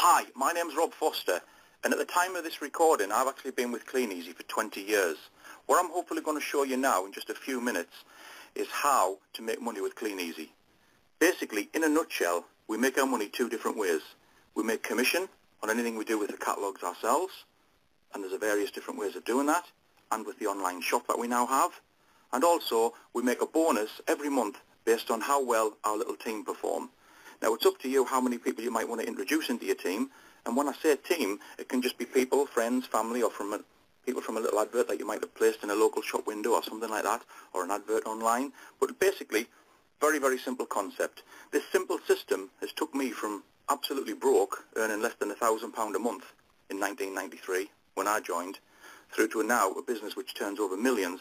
Hi, my name's Rob Foster, and at the time of this recording I've actually been with Kleeneze for 20 years. What I'm hopefully going to show you now in just a few minutes is how to make money with Kleeneze. Basically, in a nutshell, we make our money two different ways. We make commission on anything we do with the catalogues ourselves, and there's various different ways of doing that, and with the online shop that we now have. And also, we make a bonus every month based on how well our little team perform. Now, it's up to you how many people you might want to introduce into your team. And when I say team, it can just be people, friends, family, or people from a little advert that you might have placed in a local shop window or something like that, or an advert online. But basically, very, very simple concept. This simple system has took me from absolutely broke, earning less than £1,000 a month in 1993 when I joined, through to now a business which turns over millions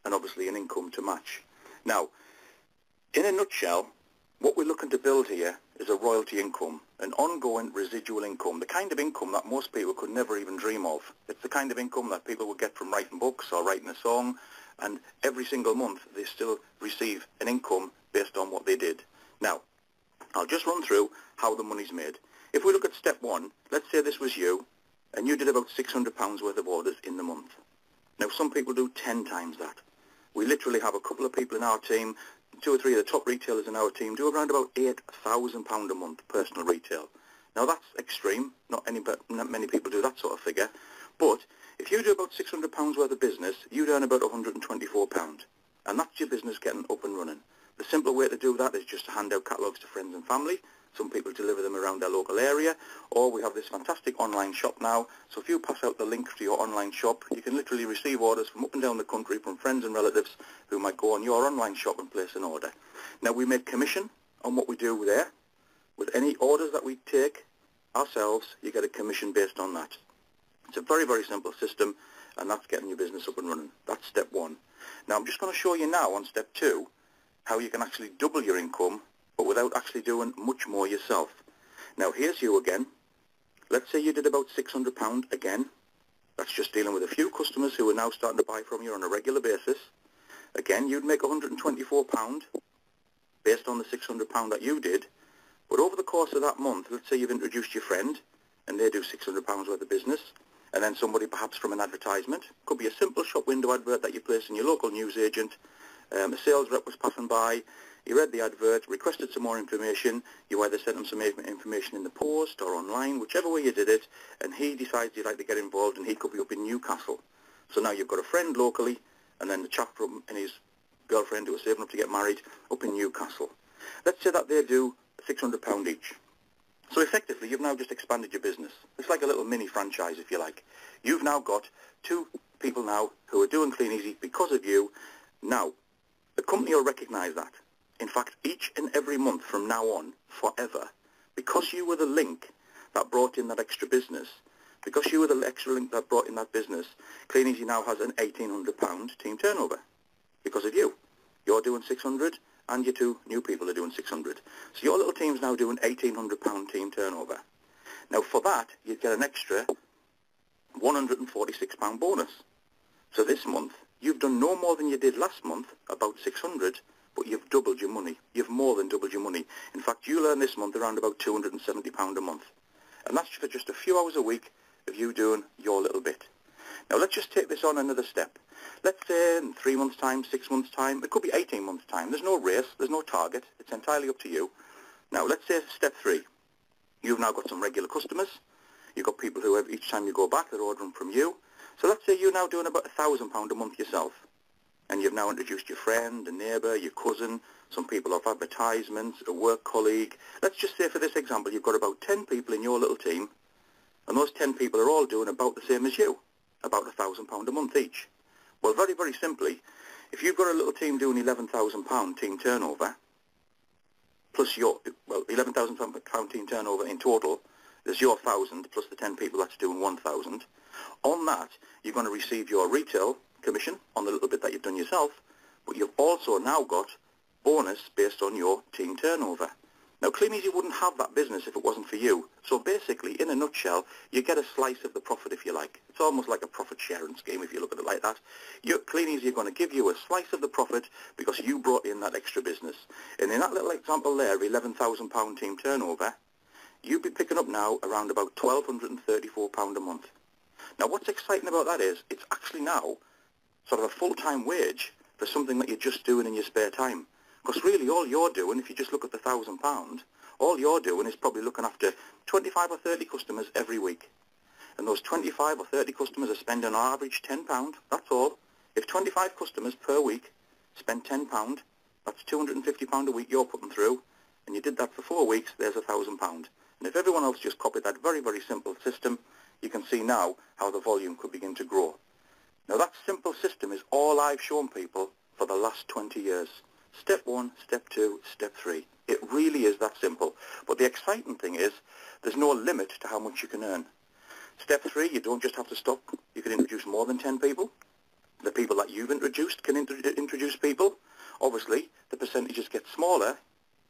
and obviously an income to match. Now, in a nutshell, what we're looking to build here is a royalty income, an ongoing residual income, the kind of income that most people could never even dream of. It's the kind of income that people would get from writing books or writing a song, and every single month they still receive an income based on what they did. Now, I'll just run through how the money's made. If we look at step one, let's say this was you, and you did about £600 worth of orders in the month. Now, some people do 10 times that. We literally have a couple of people in our team, 2 or 3 of the top retailers in our team do around about £8,000 a month personal retail. Now that's extreme. Not many people do that sort of figure. But if you do about £600 worth of business, you'd earn about £124. And that's your business getting up and running. The simple way to do that is just to hand out catalogues to friends and family. Some people deliver them around their local area, or we have this fantastic online shop now. So if you pass out the link to your online shop, you can literally receive orders from up and down the country from friends and relatives who might go on your online shop and place an order. Now, we make commission on what we do there. With any orders that we take ourselves, you get a commission based on that. It's a very, very simple system, and that's getting your business up and running. That's step one. Now, I'm just going to show you now on step two how you can actually double your income, but without actually doing much more yourself. Now, here's you again. Let's say you did about £600 again. That's just dealing with a few customers who are now starting to buy from you on a regular basis. Again, you'd make £124 based on the £600 that you did. But over the course of that month, let's say you've introduced your friend, and they do £600 worth of business, and then somebody perhaps from an advertisement. Could be a simple shop window advert that you place in your local newsagent. A sales rep was passing by. He read the advert, requested some more information. You either sent him some information in the post or online, whichever way you did it, and he decides he'd like to get involved, and he could be up in Newcastle. So now you've got a friend locally, and then the chap from and his girlfriend who are saving up to get married up in Newcastle. Let's say that they do £600 each. So effectively, you've now just expanded your business. It's like a little mini franchise, if you like. You've now got 2 people now who are doing Kleeneze because of you. Now, the company will recognise that. In fact, each and every month from now on, forever, because you were the link that brought in that extra business, because you were the extra link that brought in that business, Kleeneze now has an £1,800 team turnover because of you. You're doing 600 and your 2 new people are doing 600. So your little team's now doing £1,800 team turnover. Now for that, you'd get an extra £146 bonus. So this month, you've done no more than you did last month, about 600, but you've doubled your money. You've more than doubled your money. In fact, you'll earn this month around about £270 a month. And that's for just a few hours a week of you doing your little bit. Now, let's just take this on another step. Let's say in 3 months' time, 6 months' time, it could be 18 months' time. There's no race, there's no target. It's entirely up to you. Now, let's say step 3. You've now got some regular customers. You've got people who, each time you go back, they're ordering from you. So let's say you're now doing about £1,000 a month yourself. And you've now introduced your friend, a neighbour, your cousin, some people off advertisements, a work colleague. Let's just say for this example, you've got about 10 people in your little team, and those 10 people are all doing about the same as you, about £1,000 a month each. Well, very, very simply, if you've got a little team doing £11,000 team turnover, plus your, well, £11,000 team turnover in total, there's your 1,000 plus the 10 people that's doing 1,000. On that, you're going to receive your retail commission on the little bit that you've done yourself, but you've also now got bonus based on your team turnover. Now, Kleeneze wouldn't have that business if it wasn't for you. So basically, in a nutshell, you get a slice of the profit, if you like. It's almost like a profit sharing scheme, if you look at it like that. Kleeneze are going to give you a slice of the profit because you brought in that extra business. And in that little example there, £11,000 team turnover, you'd be picking up now around about £1,234 a month. Now what's exciting about that is it's actually now sort of a full-time wage for something that you're just doing in your spare time. Because really all you're doing, if you just look at the £1,000, all you're doing is probably looking after 25 or 30 customers every week. And those 25 or 30 customers are spending on average £10, that's all. If 25 customers per week spend £10, that's £250 a week you're putting through, and you did that for 4 weeks, there's £1,000. And if everyone else just copied that very, very simple system, you can see now how the volume could begin to grow. Now that simple system is all I've shown people for the last 20 years. Step 1, Step 2, Step 3. It really is that simple. But the exciting thing is there's no limit to how much you can earn. Step 3, you don't just have to stop. You can introduce more than 10 people. The people that you've introduced can introduce people. Obviously, the percentages get smaller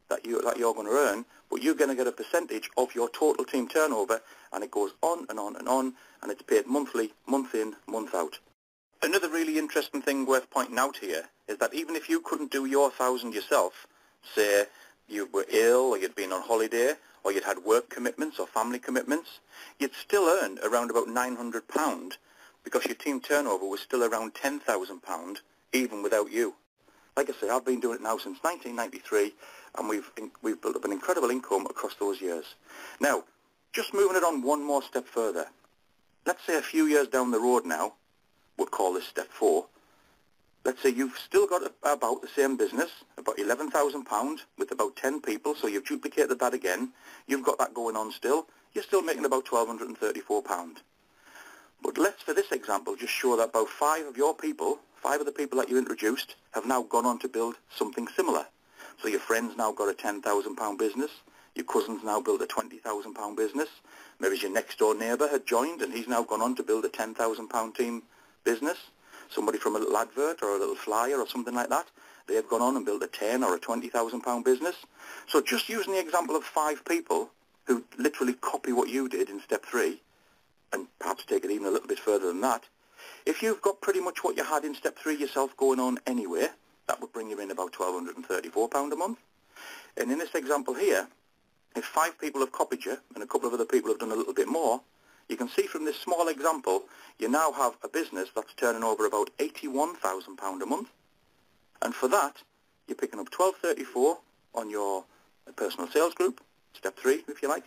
that you're going to earn, but you're going to get a percentage of your total team turnover, and it goes on and on and on, and it's paid monthly, month in, month out. Another really interesting thing worth pointing out here is that even if you couldn't do your 1,000 yourself, say you were ill or you'd been on holiday or you'd had work commitments or family commitments, you'd still earn around about £900 because your team turnover was still around £10,000 even without you. Like I say, I've been doing it now since 1993, and we've built up an incredible income across those years. Now, just moving it on one more step further. Let's say a few years down the road now, we'll call this Step 4. Let's say you've still got about the same business, about £11,000 with about 10 people, so you've duplicated that again. You've got that going on still. You're still making about £1,234. But let's, for this example, just show that about 5 of your people, 5 of the people that you introduced, have now gone on to build something similar. So your friend's now got a £10,000 business. Your cousin's now built a £20,000 business. Maybe your next door neighbour had joined and he's now gone on to build a £10,000 team business. Somebody from a little advert or a little flyer or something like that, they have gone on and built a £10,000 or a £20,000 business. So just using the example of 5 people who literally copy what you did in Step 3, and perhaps take it even a little bit further than that, if you've got pretty much what you had in Step 3 yourself going on anyway, that would bring you in about £1,234 a month. And in this example here, if 5 people have copied you and a couple of other people have done a little bit more, you can see from this small example, you now have a business that's turning over about £81,000 a month. And for that, you're picking up £1,234 on your personal sales group, Step 3 if you like.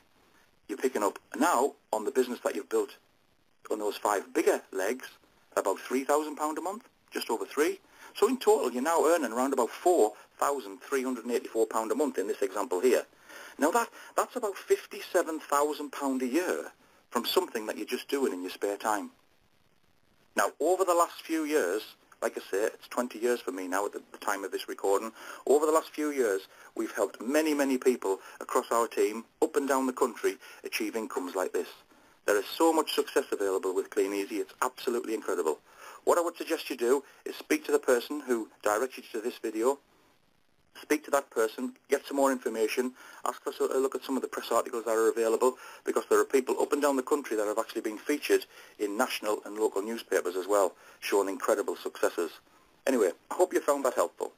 You're picking up now on the business that you've built on those 5 bigger legs about £3,000 a month, just over 3. So in total, you're now earning around about £4,384 a month in this example here. Now that's about £57,000 a year from something that you're just doing in your spare time. Now, over the last few years, like I say, it's 20 years for me now at the time of this recording. Over the last few years, we've helped many, many people across our team, up and down the country, achieve incomes like this. There is so much success available with Kleeneze, it's absolutely incredible. What I would suggest you do is speak to the person who directed you to this video, speak to that person, get some more information, ask for a look at some of the press articles that are available, because there are people up and down the country that have actually been featured in national and local newspapers as well, showing incredible successes. Anyway, I hope you found that helpful.